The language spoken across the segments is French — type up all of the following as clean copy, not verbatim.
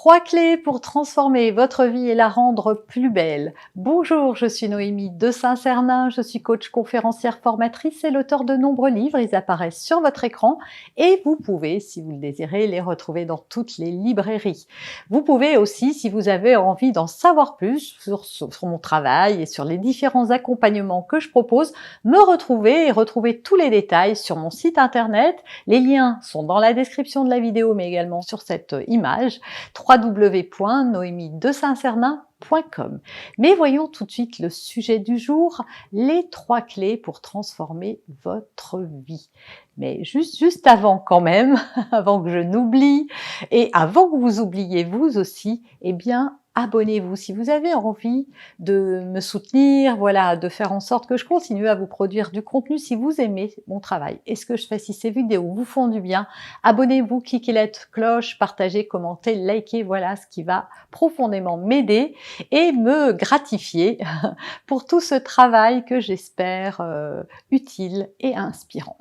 3 clés pour transformer votre vie et la rendre plus belle. Bonjour, je suis Noémie de Saint-Cernin, je suis coach conférencière formatrice et l'auteur de nombreux livres. Ils apparaissent sur votre écran et vous pouvez, si vous le désirez, les retrouver dans toutes les librairies. Vous pouvez aussi, si vous avez envie d'en savoir plus sur mon travail et sur les différents accompagnements que je propose, me retrouver et retrouver tous les détails sur mon site internet. Les liens sont dans la description de la vidéo, mais également sur cette image. www.noemiedesaintcernin.com. Mais voyons tout de suite le sujet du jour, les 3 clés pour transformer votre vie. Mais juste avant quand même, avant que je n'oublie et avant que vous oubliez vous aussi, eh bien, abonnez-vous si vous avez envie de me soutenir, voilà, de faire en sorte que je continue à vous produire du contenu si vous aimez mon travail et ce que je fais, si ces vidéos vous font du bien. Abonnez-vous, cliquez la cloche, partagez, commentez, likez, voilà ce qui va profondément m'aider et me gratifier pour tout ce travail que j'espère utile et inspirant.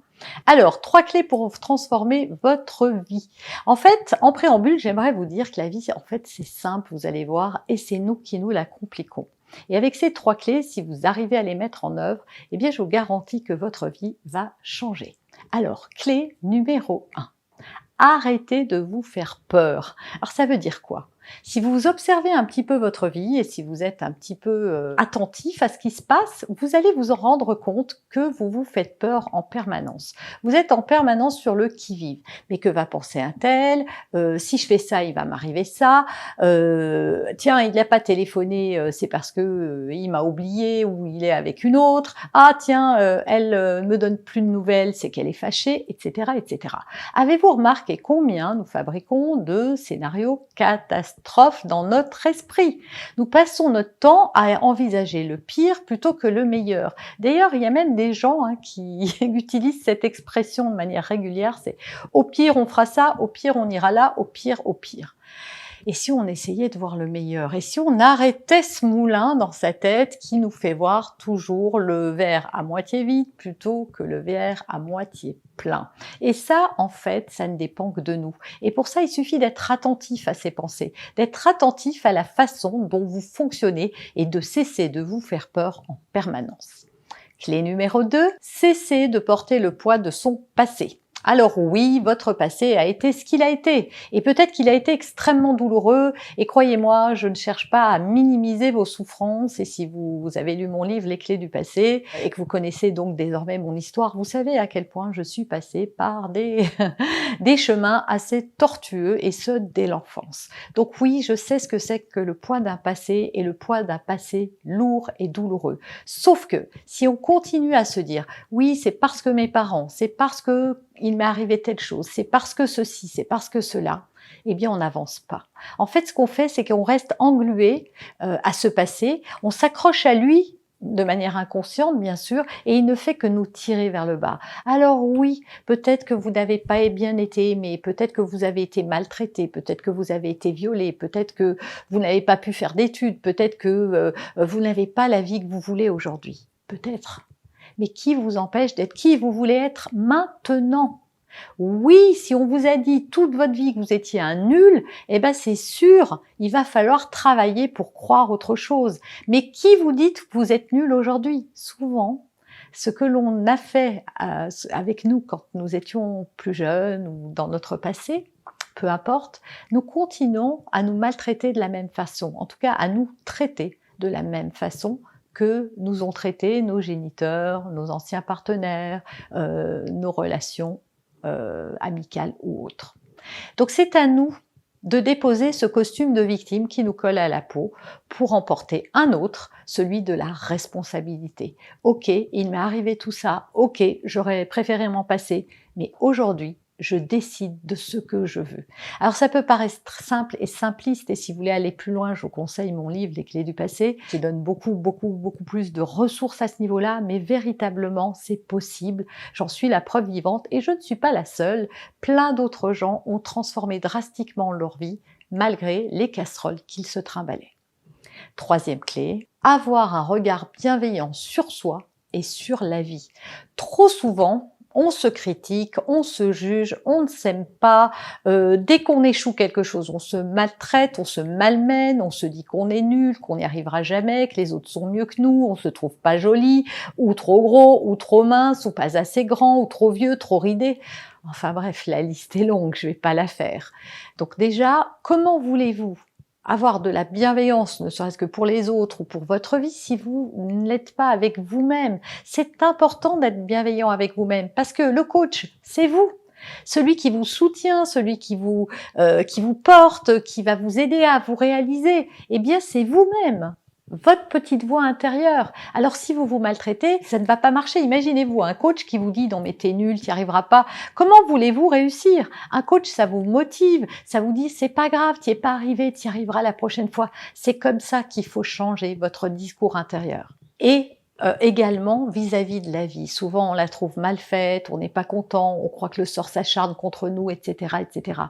Alors, 3 clés pour transformer votre vie. En fait, en préambule, j'aimerais vous dire que la vie, en fait, c'est simple, vous allez voir, et c'est nous qui nous la compliquons. Et avec ces 3 clés, si vous arrivez à les mettre en œuvre, eh bien, je vous garantis que votre vie va changer. Alors, clé numéro 1. Arrêtez de vous faire peur. Alors, ça veut dire quoi ? Si vous observez un petit peu votre vie et si vous êtes un petit peu attentif à ce qui se passe, vous allez vous en rendre compte que vous vous faites peur en permanence. Vous êtes en permanence sur le qui-vive. Mais que va penser un tel ? Si je fais ça, il va m'arriver ça. Tiens, il n'a pas téléphoné, c'est parce que il m'a oublié ou il est avec une autre. Ah tiens, elle me donne plus de nouvelles, c'est qu'elle est fâchée, etc., etc. Avez-vous remarqué combien nous fabriquons de scénarios catastrophiques dans notre esprit? Nous passons notre temps à envisager le pire plutôt que le meilleur. D'ailleurs, il y a même des gens qui utilisent cette expression de manière régulière, c'est au pire on fera ça, au pire on ira là, au pire, au pire. Et si on essayait de voir le meilleur? Et si on arrêtait ce moulin dans sa tête qui nous fait voir toujours le verre à moitié vide plutôt que le verre à moitié plein? Et ça, en fait, ça ne dépend que de nous. Et pour ça, il suffit d'être attentif à ces pensées, d'être attentif à la façon dont vous fonctionnez et de cesser de vous faire peur en permanence. Clé numéro 2, cessez de porter le poids de son passé. Alors oui, votre passé a été ce qu'il a été, et peut-être qu'il a été extrêmement douloureux, et croyez-moi, je ne cherche pas à minimiser vos souffrances, et si vous avez lu mon livre « Les clés du passé », et que vous connaissez donc désormais mon histoire, vous savez à quel point je suis passée par des chemins assez tortueux, et ce, dès l'enfance. Donc oui, je sais ce que c'est que le poids d'un passé, et le poids d'un passé lourd et douloureux. Sauf que, si on continue à se dire « oui, c'est parce que mes parents, c'est parce que il m'est arrivé telle chose, c'est parce que ceci, c'est parce que cela », eh bien on n'avance pas. En fait, ce qu'on fait, c'est qu'on reste englué à ce passé, on s'accroche à lui de manière inconsciente, bien sûr, et il ne fait que nous tirer vers le bas. Alors oui, peut-être que vous n'avez pas bien été aimé, peut-être que vous avez été maltraité, peut-être que vous avez été violé, peut-être que vous n'avez pas pu faire d'études, peut-être que vous n'avez pas la vie que vous voulez aujourd'hui. Peut-être. Mais qui vous empêche d'être qui vous voulez être maintenant? Oui, si on vous a dit toute votre vie que vous étiez un nul, eh ben c'est sûr, il va falloir travailler pour croire autre chose. Mais qui vous dit que vous êtes nul aujourd'hui? Souvent, ce que l'on a fait avec nous quand nous étions plus jeunes ou dans notre passé, peu importe, nous continuons à nous maltraiter de la même façon, en tout cas à nous traiter de la même façon que nous ont traité nos géniteurs, nos anciens partenaires, nos relations amicales ou autres. Donc c'est à nous de déposer ce costume de victime qui nous colle à la peau pour en porter un autre, celui de la responsabilité. Ok, il m'est arrivé tout ça, ok, j'aurais préféré m'en passer, mais aujourd'hui, je décide de ce que je veux. Alors ça peut paraître simple et simpliste, et si vous voulez aller plus loin, je vous conseille mon livre « Les clés du passé » qui donne beaucoup plus de ressources à ce niveau-là, mais véritablement c'est possible, j'en suis la preuve vivante et je ne suis pas la seule. Plein d'autres gens ont transformé drastiquement leur vie malgré les casseroles qu'ils se trimballaient. 3e clé, avoir un regard bienveillant sur soi et sur la vie. Trop souvent, On se critique, on se juge, on ne s'aime pas. Dès qu'on échoue quelque chose, on se maltraite, on se malmène, on se dit qu'on est nul, qu'on n'y arrivera jamais, que les autres sont mieux que nous, on se trouve pas joli, ou trop gros, ou trop mince, ou pas assez grand, ou trop vieux, trop ridé. Enfin bref, la liste est longue, je vais pas la faire. Donc déjà, comment voulez-vous avoir de la bienveillance, ne serait-ce que pour les autres ou pour votre vie, si vous ne l'êtes pas avec vous-même? C'est important d'être bienveillant avec vous-même, parce que le coach, c'est vous. Celui qui vous soutient, celui qui vous porte, qui va vous aider à vous réaliser, eh bien c'est vous-même, votre petite voix intérieure. Alors si vous vous maltraitez, ça ne va pas marcher. Imaginez-vous un coach qui vous dit « non mais t'es nul, t'y arriveras pas ». Comment voulez-vous réussir? Un coach, ça vous motive, ça vous dit « c'est pas grave, t'y es pas arrivé, t'y arriveras la prochaine fois ». C'est comme ça qu'il faut changer votre discours intérieur. Et également vis-à-vis de la vie. Souvent, on la trouve mal faite, on n'est pas content, on croit que le sort s'acharne contre nous, etc., etc.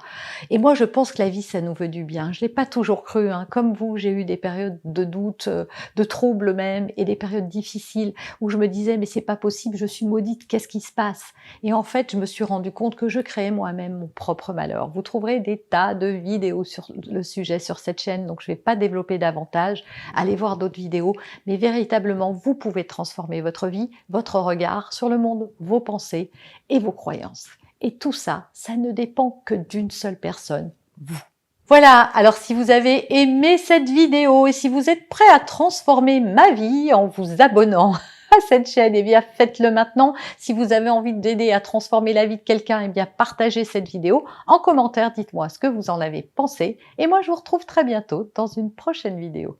Et moi, je pense que la vie, ça nous veut du bien. Je l'ai pas toujours cru, hein. Comme vous, j'ai eu des périodes de doute, de troubles même, et des périodes difficiles où je me disais, mais c'est pas possible, je suis maudite, qu'est-ce qui se passe? Et en fait, je me suis rendu compte que je créais moi-même mon propre malheur. Vous trouverez des tas de vidéos sur le sujet sur cette chaîne, donc je vais pas développer davantage. Allez voir d'autres vidéos, mais véritablement, vous pouvez transformer votre vie, votre regard sur le monde, vos pensées et vos croyances. Et tout ça, ça ne dépend que d'une seule personne, vous. Voilà, alors si vous avez aimé cette vidéo et si vous êtes prêt à transformer ma vie en vous abonnant à cette chaîne, eh bien faites-le maintenant. Si vous avez envie d'aider à transformer la vie de quelqu'un, eh bien partagez cette vidéo. En commentaire, dites-moi ce que vous en avez pensé. Et moi, je vous retrouve très bientôt dans une prochaine vidéo.